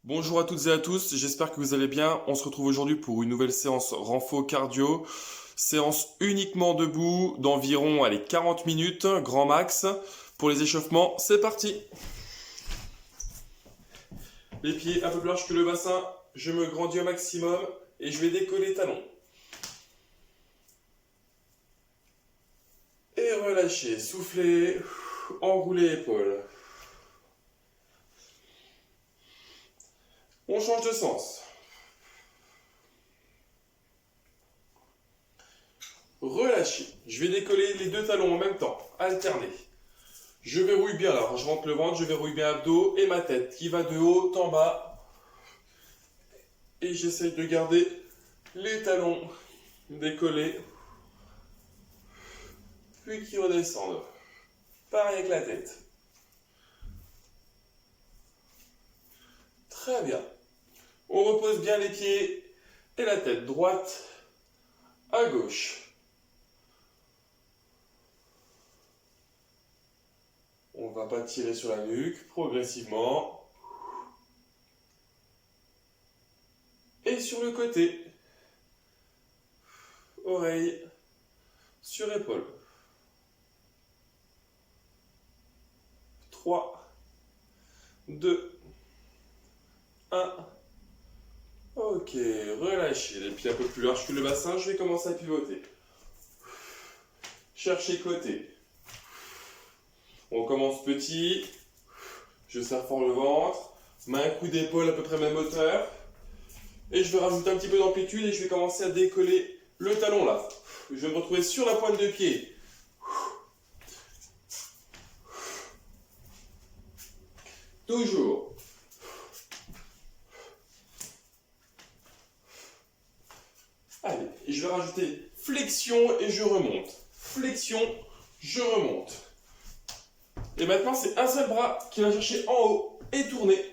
Bonjour à toutes et à tous, j'espère que vous allez bien. On se retrouve aujourd'hui pour une nouvelle séance renfo cardio. Séance uniquement debout d'environ 40 minutes, grand max. Pour les échauffements, c'est parti. Les pieds un peu plus larges que le bassin, je me grandis au maximum et je vais décoller les talons. Et relâcher, souffler, enrouler épaules. On change de sens. Relâcher. Je vais décoller les deux talons en même temps, alterner. Je verrouille bien, alors je rentre le ventre, je verrouille bien l'abdos et ma tête qui va de haut en bas. Et j'essaye de garder les talons décollés, puis qui redescendent. Pareil avec la tête. Très bien. On repose bien les pieds et la tête droite à gauche. On ne va pas tirer sur la nuque, progressivement. Et sur le côté. Oreille sur épaule. 3, 2, 1. Ok, relâchez les pieds un peu plus larges que le bassin. Je vais commencer à pivoter. Cherchez côté. On commence petit. Je serre fort le ventre. Mets un coup d'épaule à peu près même hauteur. Et je vais rajouter un petit peu d'amplitude et je vais commencer à décoller le talon là. Je vais me retrouver sur la pointe de pied. Toujours. Allez, et je vais rajouter flexion et je remonte. Flexion, je remonte. Et maintenant, c'est un seul bras qui va chercher en haut et tourner.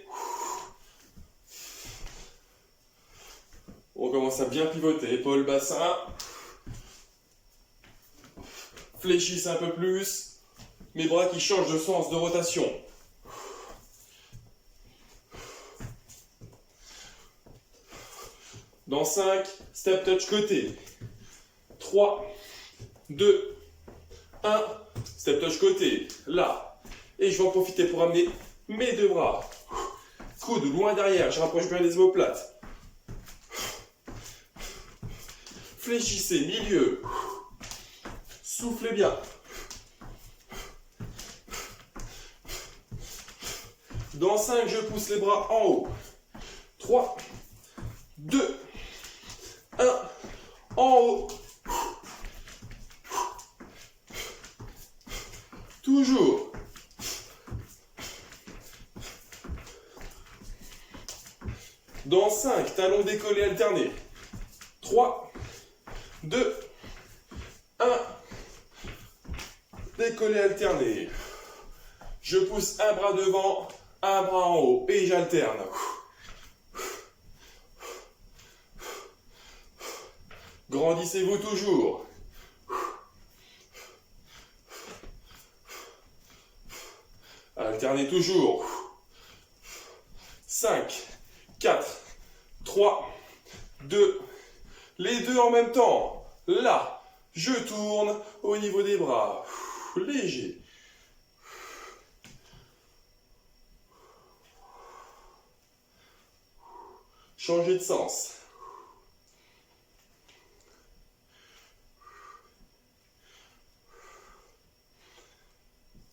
On commence à bien pivoter, épaule, bassin. Fléchissent un peu plus. Mes bras qui changent de sens de rotation. Dans 5, step touch côté. 3, 2, 1, step touch côté. Là. Et je vais en profiter pour amener mes deux bras. Coude loin derrière, je rapproche bien les omoplates. Fléchissez, milieu. Soufflez bien. Dans 5, je pousse les bras en haut. 3, 2, 1, en haut. Toujours. Dans 5, talons décollés alternés. 3, 2, 1. Décollé alterné. Je pousse un bras devant, un bras en haut et j'alterne. Grandissez-vous toujours. Alternez toujours. 5, 4, 3, 2, les deux en même temps. Là, je tourne au niveau des bras. Léger. Changez de sens.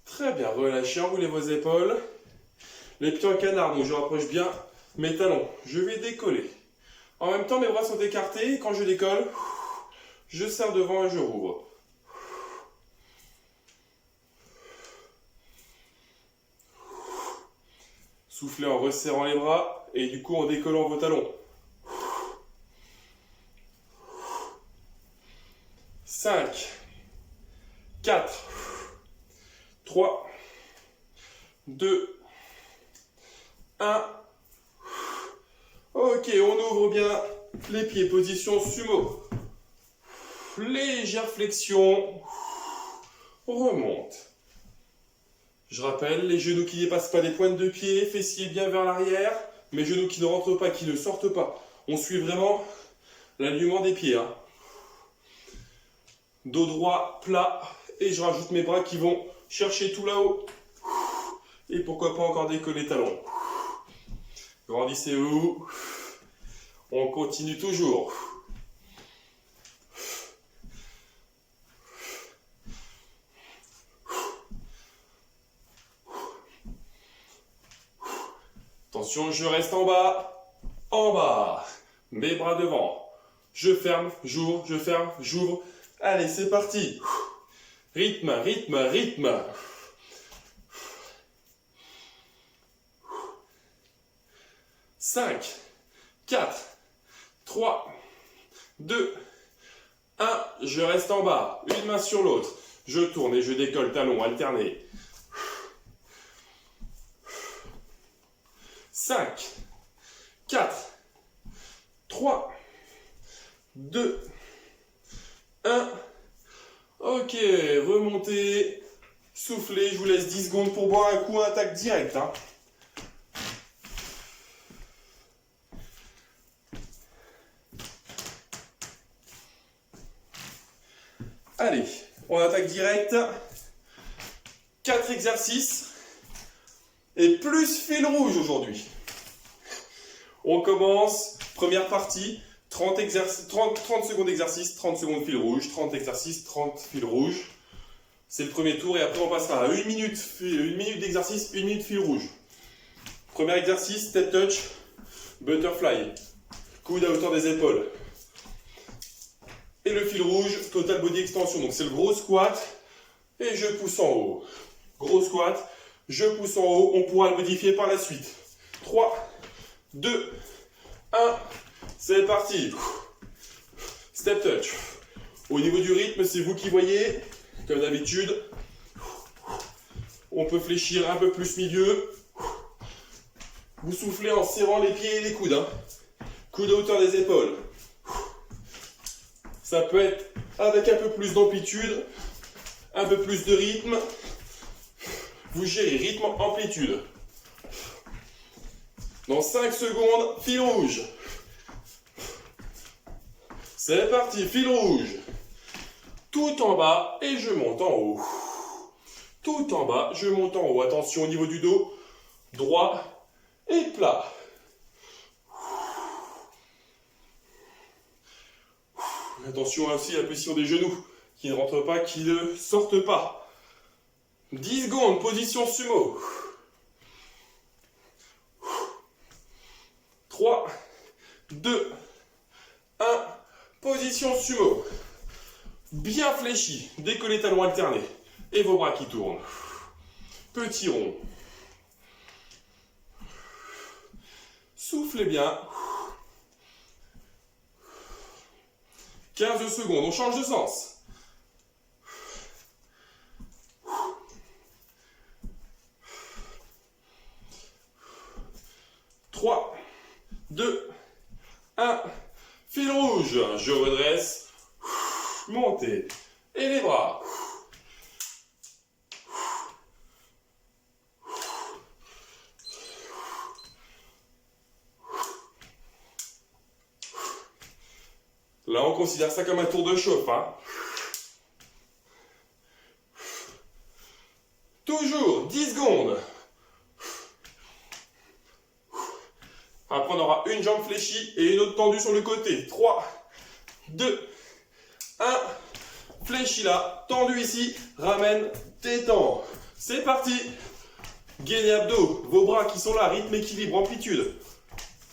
Très bien, relâchez, enroulez vos épaules. Les pieds en canard, donc je rapproche bien mes talons. Je vais décoller. En même temps, mes bras sont écartés. Quand je décolle, je serre devant et je rouvre. Soufflez en resserrant les bras et du coup en décollant vos talons. 5, 4, 3, 2, 1. Ok, on ouvre bien les pieds, position sumo. Légère flexion. Remonte. Je rappelle, les genoux qui ne dépassent pas les pointes de pied, fessiers bien vers l'arrière, Mes genoux qui ne rentrent pas, qui ne sortent pas. On suit vraiment l'alignement des pieds. Hein. Dos droit, plat. Et je rajoute mes bras qui vont chercher tout là-haut. Et pourquoi pas encore décoller les talons. Grandissez-vous. On continue toujours. Attention, je reste en bas. En bas. Mes bras devant. Je ferme, j'ouvre, je ferme, j'ouvre. Allez, c'est parti. Rythme, rythme, rythme. 5, 4, 3, 2, 1. Je reste en bas. Une main sur l'autre. Je tourne et je décolle, talons alternés. 5, 4, 3, 2, 1. Ok, remontez, soufflez, je vous laisse 10 secondes pour boire un coup, attaque direct. Hein. Allez, on attaque direct. 4 exercices et plus fil rouge aujourd'hui. On commence, première partie. 30 secondes d'exercice, 30 secondes fil rouge, 30 exercices, 30 fil rouge. C'est le premier tour et après on passera à 1 minute d'exercice, 1 minute fil rouge. Premier exercice, step touch, butterfly, coude à hauteur des épaules. Et le fil rouge, total body extension. Donc c'est le gros squat et je pousse en haut. Gros squat, je pousse en haut, on pourra le modifier par la suite. 3, 2, 1. C'est parti. Step touch. Au niveau du rythme, c'est vous qui voyez. Comme d'habitude, on peut fléchir un peu plus milieu. Vous soufflez en serrant les pieds et les coudes. Hein. Coude à hauteur des épaules. Ça peut être avec un peu plus d'amplitude, un peu plus de rythme. Vous gérez rythme, amplitude. Dans 5 secondes, fil rouge. C'est parti, fil rouge. Tout en bas et je monte en haut. Tout en bas, je monte en haut. Attention au niveau du dos. Droit et plat. Attention aussi à la position des genoux. Qui ne rentrent pas, qui ne sortent pas. 10 secondes, position sumo. 3, 2, 1. Position sumo. Bien fléchi. Décollez talons alternés. Et vos bras qui tournent. Petit rond. Soufflez bien. 15 secondes. On change de sens. Trois, 2, 1. Fil rouge. Je redresse. Montez. Et les bras. Là, on considère ça comme un tour de chauffe. Hein. Toujours 10 secondes. Après, on aura une jambe fléchie et une autre tendue sur le côté. 3, 2, 1. Fléchi là, tendu ici. Ramène, détend. C'est parti. Gainez abdos, vos bras qui sont là, rythme, équilibre, amplitude.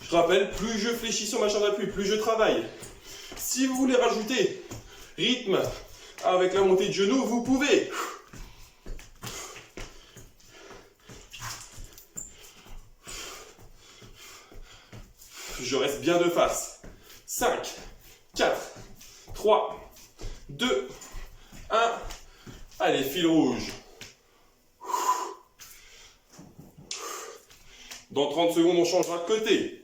Je rappelle, plus je fléchis sur ma chambre d'appui, plus je travaille. Si vous voulez rajouter rythme avec la montée de genoux, vous pouvez. Je reste bien de face. 5, 4, 3, 2, 1. Allez, fil rouge. Dans 30 secondes, on changera de côté.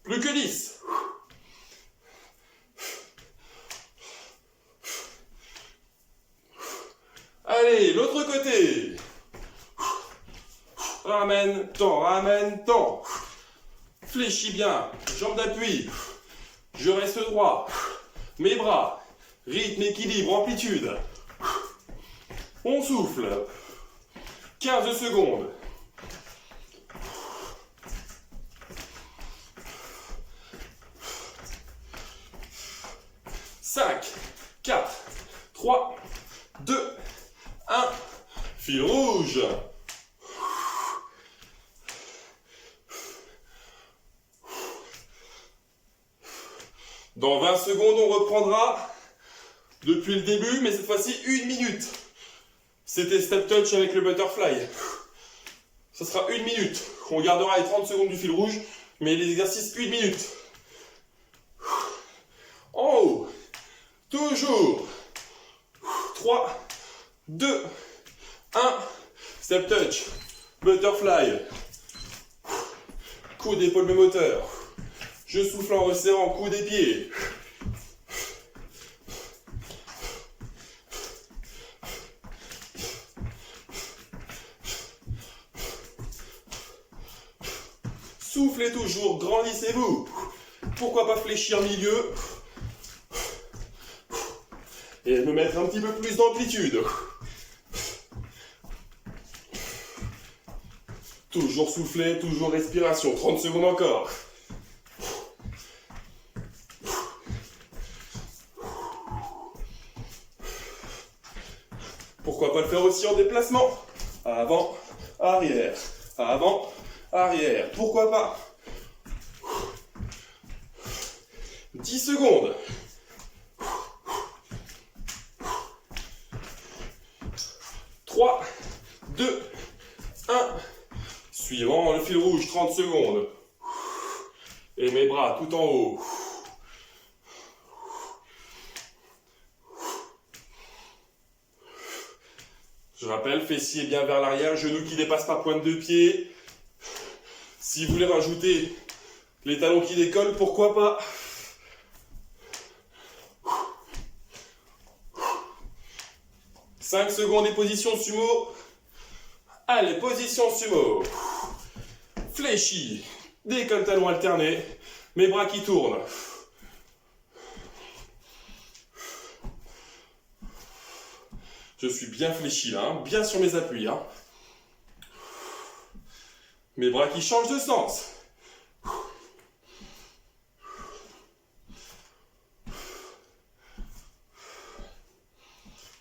Plus que 10. Allez, l'autre côté. Ramène, tends, ramène, tends. Fléchis bien, jambe d'appui. Je reste droit. Mes bras. Rythme, équilibre, amplitude. On souffle. 15 secondes. 5, 4, 3, 2, 1. Fil rouge. Dans 20 secondes, on reprendra depuis le début, mais cette fois-ci 1 minute. C'était step touch avec le butterfly. Ça sera 1 minute. On gardera les 30 secondes du fil rouge, mais les exercices 1 minute. En haut. Toujours. 3, 2, 1. Step touch. Butterfly. Coup d'épaule même hauteur. Je souffle en resserrant, coup des pieds. Soufflez toujours, grandissez-vous. Pourquoi pas fléchir milieu et me mettre un petit peu plus d'amplitude. Toujours souffler, toujours respiration. 30 secondes encore. Pourquoi pas le faire aussi en déplacement? Avant, arrière. Avant, arrière. Pourquoi pas? 10 secondes. 3, 2, 1. Suivant le fil rouge, 30 secondes. Et mes bras tout en haut. Je rappelle, fessier bien vers l'arrière, genoux qui dépassent pas pointe de pied. Si vous voulez rajouter les talons qui décollent, pourquoi pas? « 5 secondes et position sumo. Allez, position sumo. Fléchi. Décolle talon alterné. Mes bras qui tournent. Je suis bien fléchi là, hein, bien sur mes appuis. Hein. Mes bras qui changent de sens.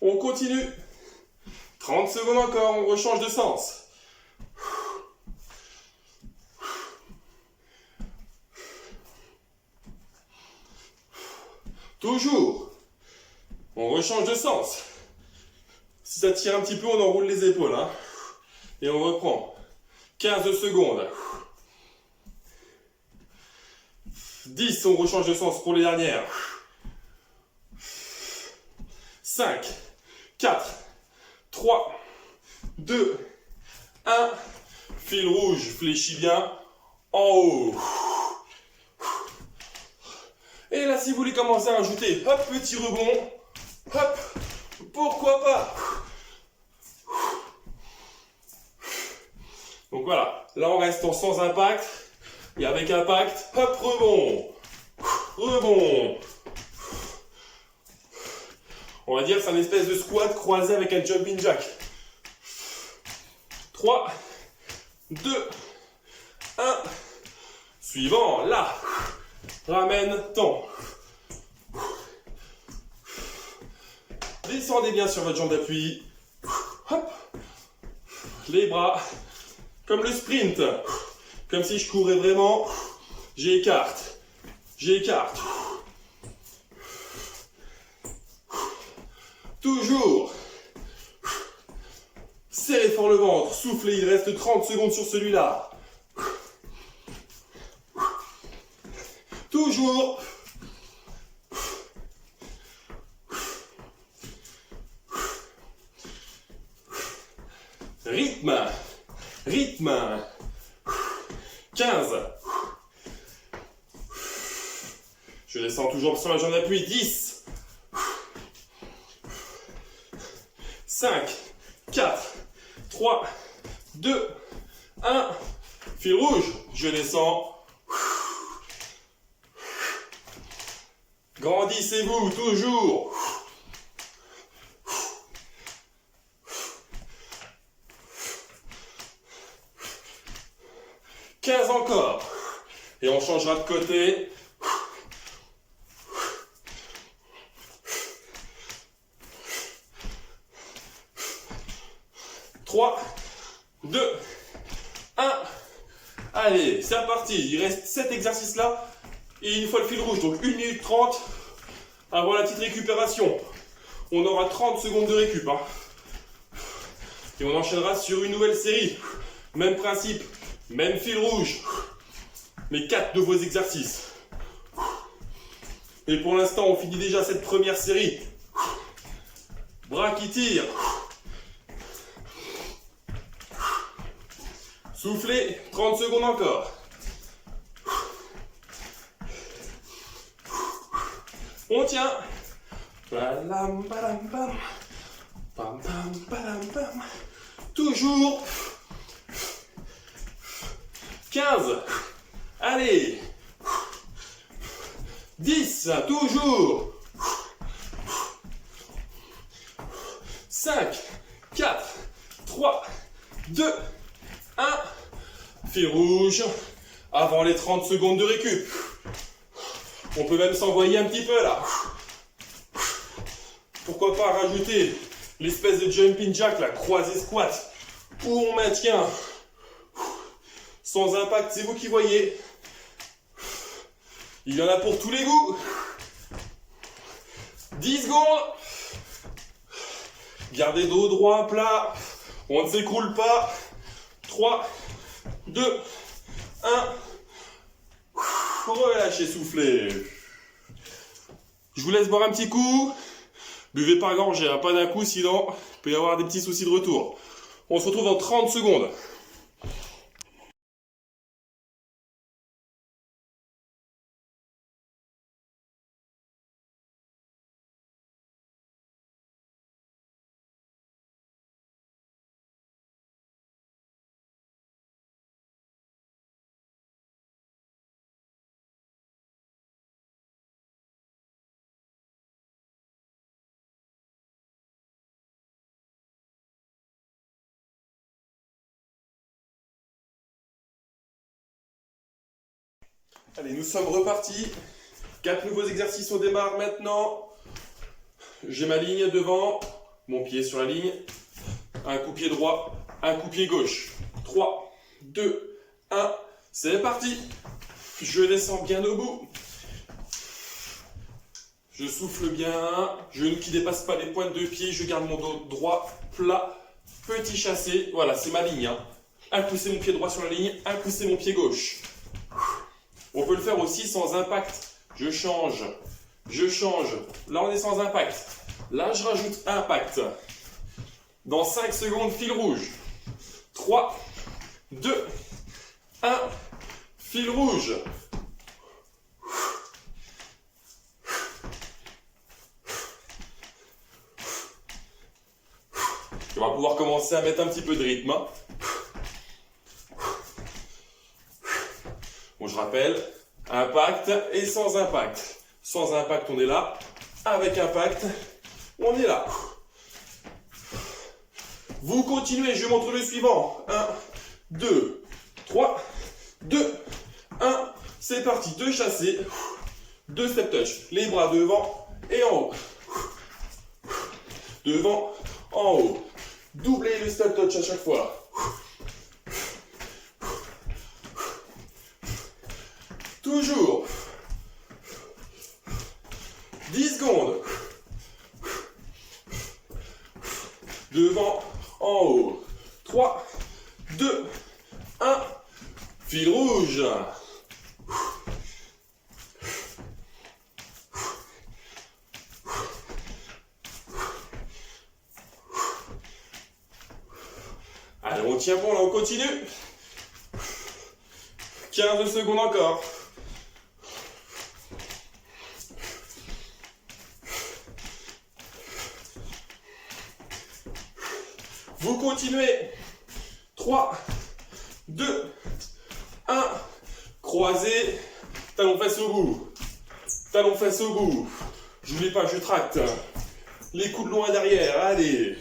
On continue. 30 secondes encore, on rechange de sens. Toujours. On rechange de sens. Si ça tire un petit peu, on enroule les épaules. Hein. Et on reprend. 15 secondes. 10, on rechange de sens pour les dernières. 5, 4, 3, 2, 1. Fil rouge, fléchis bien. En haut. Et là, si vous voulez commencer à ajouter, hop, petit rebond. Hop, pourquoi pas. Donc voilà, là on reste en sans impact. Et avec impact, hop, rebond. Rebond. On va dire que c'est un espèce de squat croisé avec un jumping jack. 3, 2, 1. Suivant, là. Ramène, tend. Descendez bien sur votre jambe d'appui. Hop. Les bras. Comme le sprint. Comme si je courais vraiment. J'écarte. J'écarte. Toujours. Serrez fort le ventre. Soufflez. Il reste 30 secondes sur celui-là. Toujours. Rythme. Rythme. 15. Je descends toujours sur la jambe d'appui. 10. 5, 4, 3, 2, 1. Fil rouge, je descends. Grandissez-vous toujours. 15 encore. Et on changera de côté. 3, 2, 1. Allez, c'est reparti. Il reste 7 exercices là. Et une fois le fil rouge, donc 1 minute 30 avant la petite récupération. On aura 30 secondes de récup. Hein. Et on enchaînera sur une nouvelle série. Même principe, même fil rouge. Mais 4 nouveaux exercices. Et pour l'instant, on finit déjà cette première série. Bras qui tirent. Soufflez, 30 secondes encore. On tient. Balam, balam, bam. Bam, bam, balam, bam. Toujours. 15. Allez. 10. Toujours. 5, 4, 3, 2, 1. Fil rouge. Avant les 30 secondes de récup. On peut même s'envoyer un petit peu là. Pourquoi pas rajouter l'espèce de jumping jack, la croisée squat, où on maintient sans impact, c'est vous qui voyez. Il y en a pour tous les goûts. 10 secondes. Gardez dos droit, plat. On ne s'écroule pas. 3, 2, 1. Relâchez, soufflez. Je vous laisse boire un petit coup. Buvez par gorgée, hein, pas d'un coup, sinon il peut y avoir des petits soucis de retour. On se retrouve dans 30 secondes. Allez, nous sommes repartis. 4 nouveaux exercices, on démarre maintenant. J'ai ma ligne devant, mon pied sur la ligne. Un coup pied droit, un coup pied gauche. 3, 2, 1, c'est parti. Je descends bien au bout. Je souffle bien, genou qui ne dépasse pas les pointes de pied, je garde mon dos droit, plat, petit chassé. Voilà, c'est ma ligne. Hein. Un coup c'est mon pied droit sur la ligne, un coup c'est mon pied gauche. On peut le faire aussi sans impact. Je change. Là, on est sans impact. Là, je rajoute impact. Dans 5 secondes, fil rouge. 3, 2, 1, fil rouge. On va pouvoir commencer à mettre un petit peu de rythme. Hein. Bon, je rappelle, impact et sans impact. Sans impact, on est là. Avec impact, on est là. Vous continuez, je montre le suivant. 1, 2, 3, 2, 1. C'est parti, 2 chassés, 2 step touch. Les bras devant et en haut. Devant, en haut. Doublez le step touch à chaque fois. Toujours. 10 secondes. Devant, en haut. 3, 2, 1. Fil rouge. Allez, on tient bon, là, on continue. 15 secondes encore. Vous continuez. 3, 2, 1. Croisez. Talon face au bout. Talon face au bout. J'oublie pas, je tracte. Les coudes loin derrière. Allez.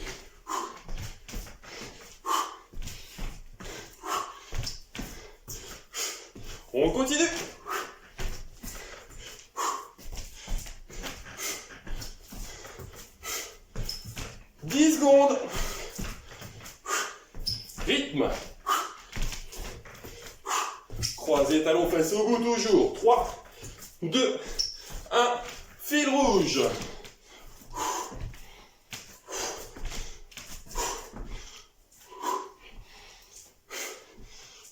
On continue. 10 secondes. Rythme. Croisez talons face au bout toujours. 3, 2, 1. Fil rouge.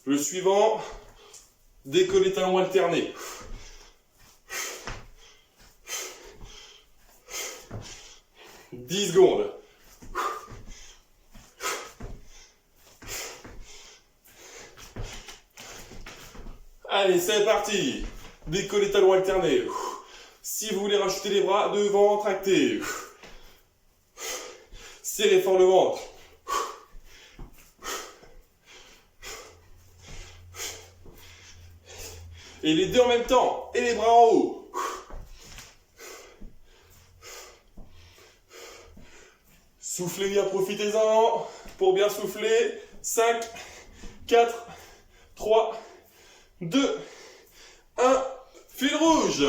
Le suivant. Décoller talons alternés. 10 secondes. Allez, c'est parti. Décoller talons alternés. Si vous voulez rajouter les bras, devant, tractez. Serrez fort le ventre. Et les deux en même temps. Et les bras en haut. Soufflez bien, profitez-en. Pour bien souffler. 5, 4, 3, 2, 1. Fil rouge.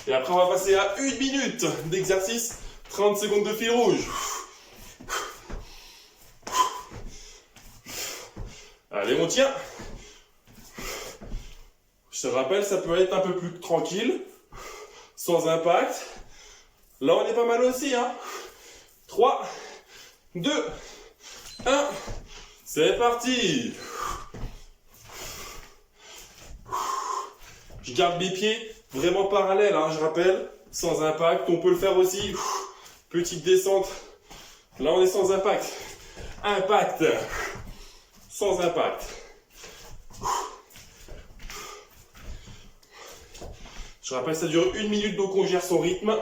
Et après, on va passer à 1 minute d'exercice. 30 secondes de fil rouge. Allez, on tient. Je te rappelle, ça peut être un peu plus tranquille, sans impact. Là, on est pas mal aussi, hein. 3, 2, 1. C'est parti. Je garde mes pieds vraiment parallèles, hein, je rappelle, sans impact. On peut le faire aussi. Petite descente. Là, on est sans impact. Impact. Sans impact. Je rappelle, ça dure 1 minute, donc on gère son rythme,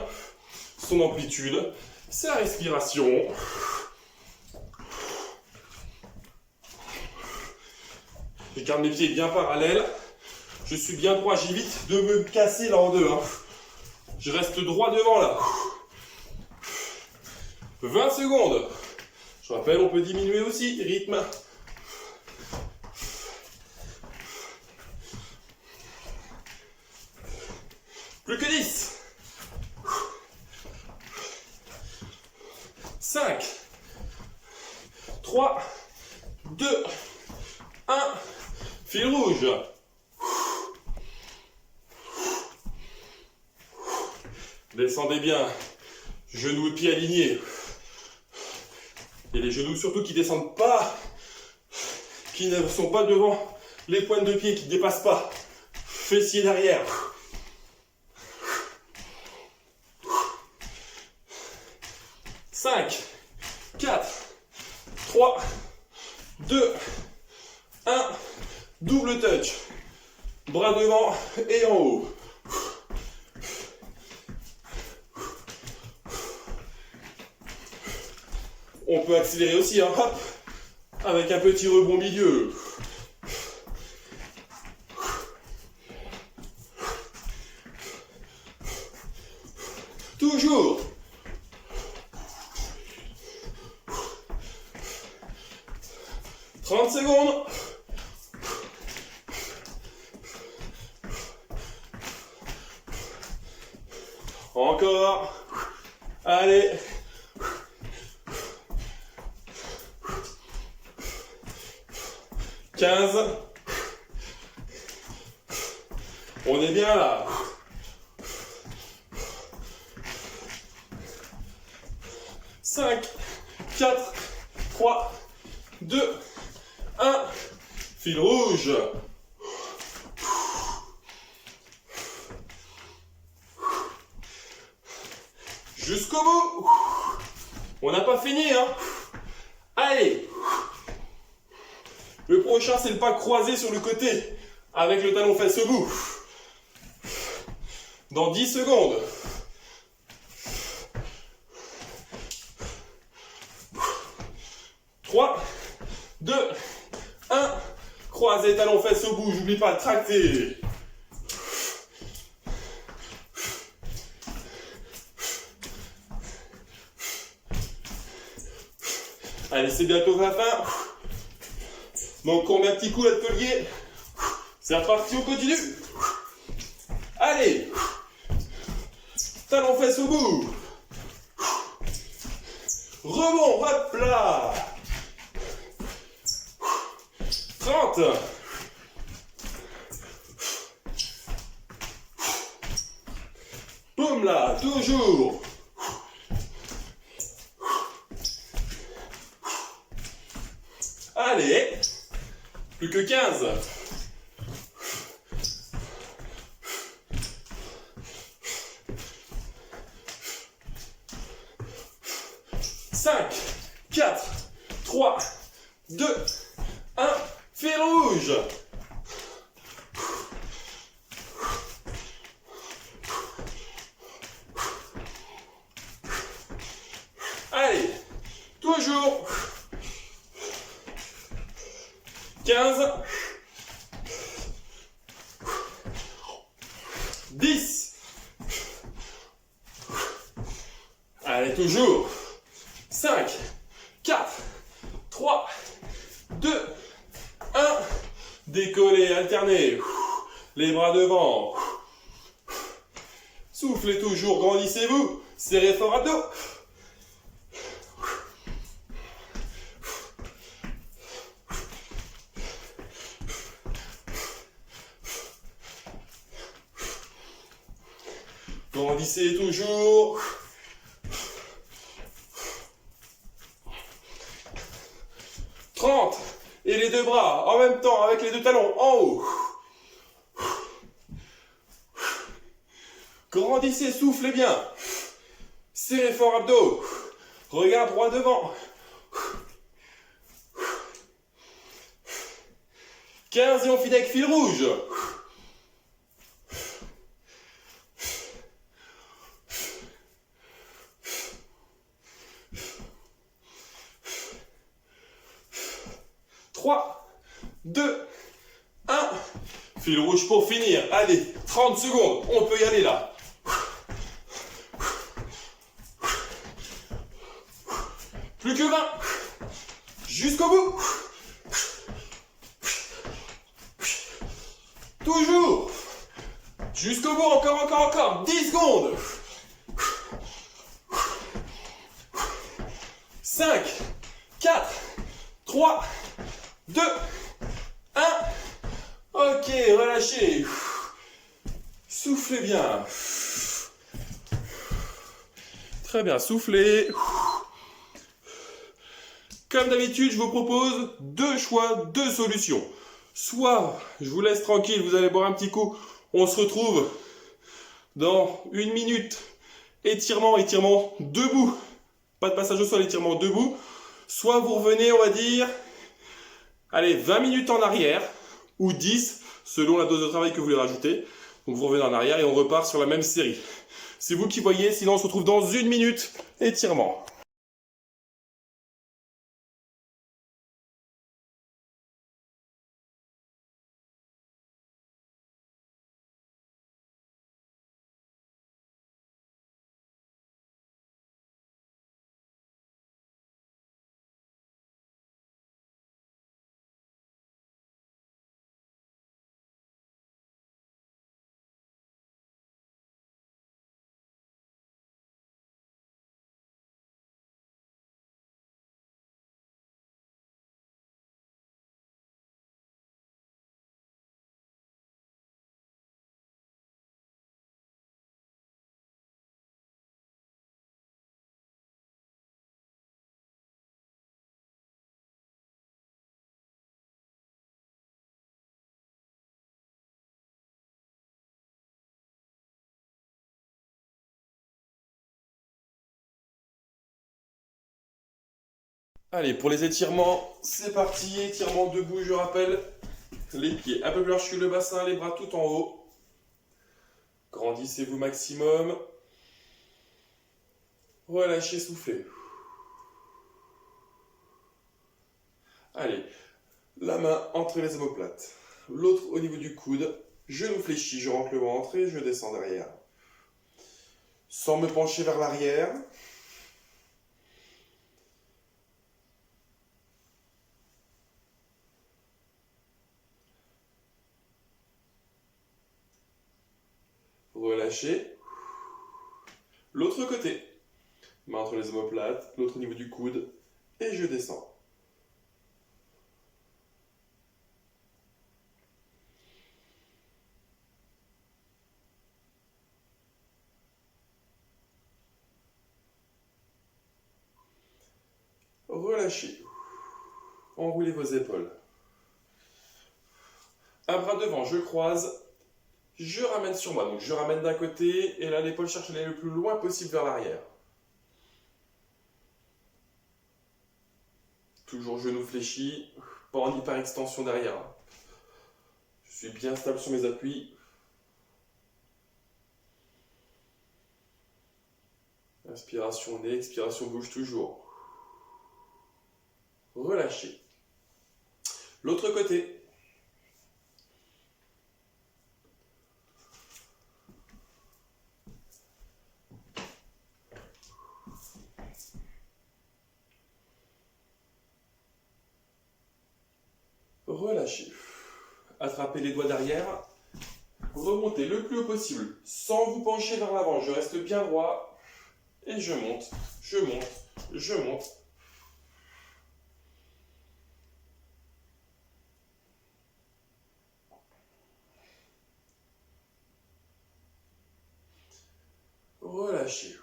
son amplitude, sa respiration. Je garde mes pieds bien parallèles. Je suis bien droit, j'évite de me casser là en deux. Hein. Je reste droit devant là. 20 secondes. Je rappelle, on peut diminuer aussi, rythme. Plus que 10. 5, 3, 2, 1. Fil rouge. Descendez bien. Genoux et pieds alignés. Et les genoux surtout qui ne descendent pas, qui ne sont pas devant les pointes de pied, qui ne dépassent pas. Fessiers derrière. 5, 4, 3, 2, 1. Double touch. Bras devant et en haut. On peut accélérer aussi, hein, hop, avec un petit rebond milieu. Toujours. « 30 secondes. Encore. Allez. 15. On est bien là. 5, 4, 3, 2, 1. Fil rouge. Jusqu'au bout. On n'a pas fini, hein. Allez. Le prochain, c'est le pas croisé sur le côté, avec le talon face au bout. Dans 10 secondes. 3, 2, 1. Croisez, talons, fesses au bout. J'oublie pas de tracter. Allez, c'est bientôt la fin. Donc, on met un petit coup là de collier. C'est reparti, on continue. Allez. Talons, fesses au bout. Rebond, hop là. 30. Boum là, toujours. Allez, plus que 15. Cinq, 4, 3, 2, 1, fil rouge. Allez, toujours. 15, 10. Allez, toujours. 5, 4, 3, 2, 1. Décollez, alternez. Les bras devant. Soufflez toujours, grandissez-vous. Serrez fort abdos. Grandissez toujours. Et les deux bras en même temps avec les deux talons en haut. Grandissez, soufflez bien. Serrez fort abdos. Regard droit devant. 15 et on finit avec fil rouge. Trois, 2, 1. Fil rouge pour finir. Allez, 30 secondes. On peut y aller là. Plus que 20. Jusqu'au bout. Toujours. Jusqu'au bout. Encore. 10 secondes. 5, 4, 3, 2, 1. Ok, relâchez. Soufflez bien. Très bien, soufflez. Comme d'habitude, je vous propose deux choix, deux solutions. Soit je vous laisse tranquille, vous allez boire un petit coup. On se retrouve dans 1 minute. Étirement debout. Pas de passage au sol, étirement debout. Soit vous revenez, on va dire, allez, 20 minutes en arrière, ou 10, selon la dose de travail que vous voulez rajouter. Donc vous revenez en arrière et on repart sur la même série. C'est vous qui voyez, sinon on se retrouve dans 1 minute, étirement. Allez, pour les étirements, c'est parti. Étirement debout, je rappelle. Les pieds un peu plus larges que le bassin, les bras tout en haut. Grandissez-vous maximum. Relâchez, soufflez. Allez, la main entre les omoplates, l'autre au niveau du coude, genou fléchi, je rentre le ventre et je descends derrière. Sans me pencher vers l'arrière. Relâchez. L'autre côté. Main entre les omoplates, l'autre au niveau du coude et je descends. Relâchez. Enroulez vos épaules. Un bras devant, je croise. Je ramène sur moi. Donc je ramène d'un côté et là l'épaule cherche à aller le plus loin possible vers l'arrière. Toujours genou fléchi, pas en hyperextension derrière. Je suis bien stable sur mes appuis. Inspiration nez, expiration bouge toujours. Relâchez. L'autre côté. Relâchez. Attrapez les doigts derrière. Remontez le plus haut possible sans vous pencher vers l'avant. Je reste bien droit et je monte, je monte, je monte. Relâchez.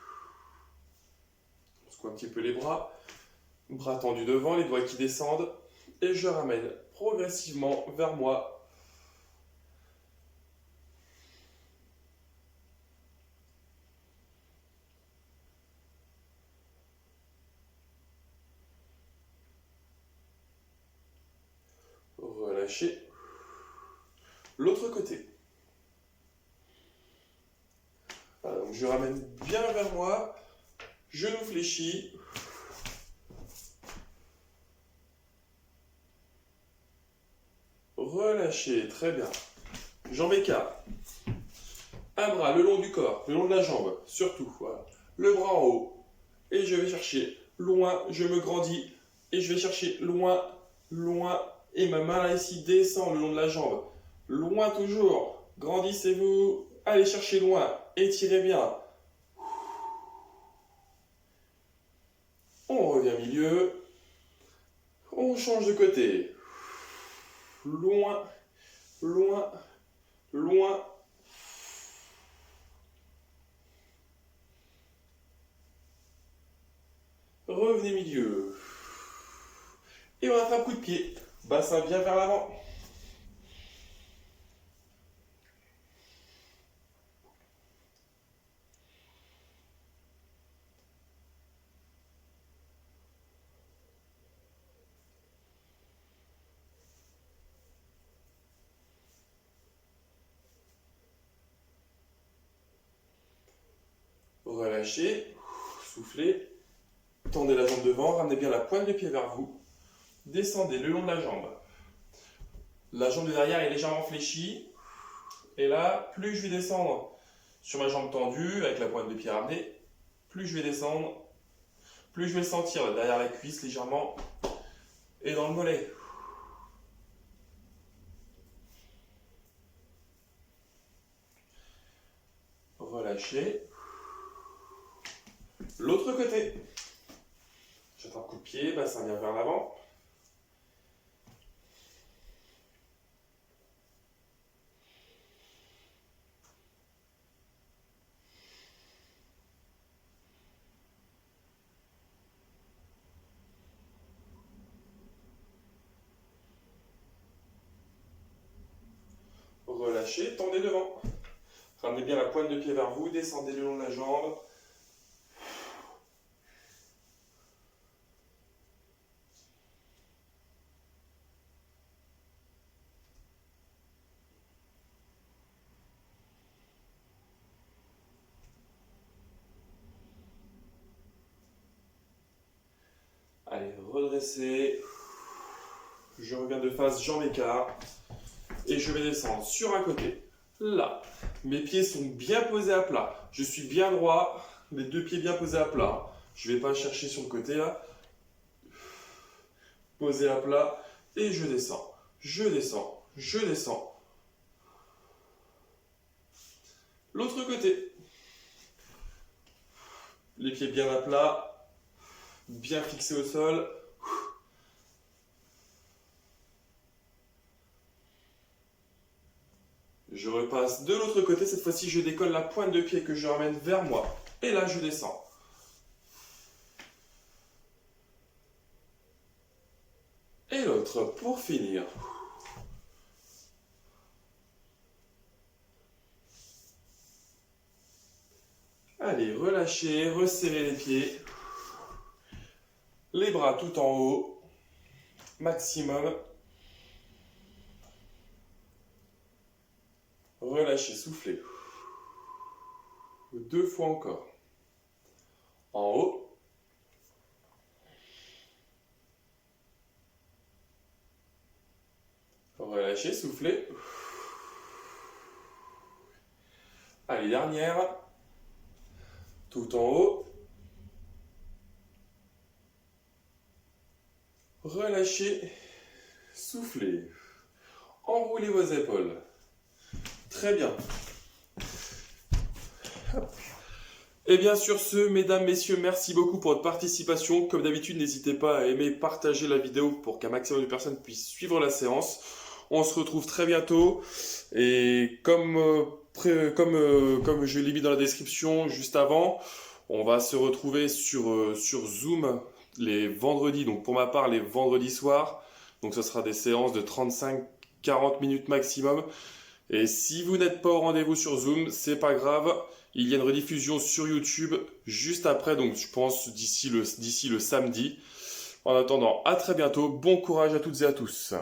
On secoue un petit peu les bras. Bras tendus devant, les doigts qui descendent. Et je ramène progressivement vers moi. Relâchez. L'autre côté. Voilà, donc je ramène bien vers moi. Genou fléchi. Relâchez, très bien. Jambes écart. Un bras le long du corps, le long de la jambe, surtout. Voilà. Le bras en haut. Et je vais chercher loin, je me grandis. Et je vais chercher loin, loin. Et ma main là ici descend le long de la jambe. Loin toujours. Grandissez-vous. Allez chercher loin. Étirez bien. On revient au milieu. On change de côté. Loin, loin, loin. Revenez milieu. Et on attrape coup de pied. Bassin bien vers l'avant. Relâchez. Soufflez. Tendez la jambe devant. Ramenez bien la pointe de pied vers vous. Descendez le long de la jambe. La jambe de derrière est légèrement fléchie. Et là, plus je vais descendre sur ma jambe tendue, avec la pointe de pied ramenée, plus je vais descendre, plus je vais le sentir derrière la cuisse légèrement et dans le mollet. Relâchez. L'autre côté. J'attrape coup de pied, bassin bien vers l'avant. Relâchez, tendez devant. Ramenez bien la pointe de pied vers vous, descendez le long de la jambe. Allez, redressez. Je reviens de face, jambes écart. Et je vais descendre sur un côté. Là. Mes pieds sont bien posés à plat. Je suis bien droit. Les deux pieds bien posés à plat. Je ne vais pas chercher sur le côté là. Posé à plat. Et je descends. Je descends. Je descends. L'autre côté. Les pieds bien à plat. Bien fixés au sol. Je repasse de l'autre côté. Cette fois-ci, je décolle la pointe de pied que je ramène vers moi. Et là, je descends. Et l'autre pour finir. Allez, relâchez, resserrez les pieds. Les bras tout en haut. Maximum. Relâchez, soufflez. 2 fois encore. En haut. Relâchez, soufflez. Allez, dernière. Tout en haut. Relâchez, soufflez. Enroulez vos épaules. Très bien. Et bien sur ce, mesdames, messieurs, merci beaucoup pour votre participation. Comme d'habitude, n'hésitez pas à aimer, partager la vidéo pour qu'un maximum de personnes puissent suivre la séance. On se retrouve très bientôt. Et comme je l'ai mis dans la description juste avant, on va se retrouver sur Zoom les vendredis. Donc pour ma part, les vendredis soirs. Donc ce sera des séances de 35-40 minutes maximum. Et si vous n'êtes pas au rendez-vous sur Zoom, c'est pas grave. Il y a une rediffusion sur YouTube juste après, donc je pense d'ici le samedi. En attendant, à très bientôt. Bon courage à toutes et à tous.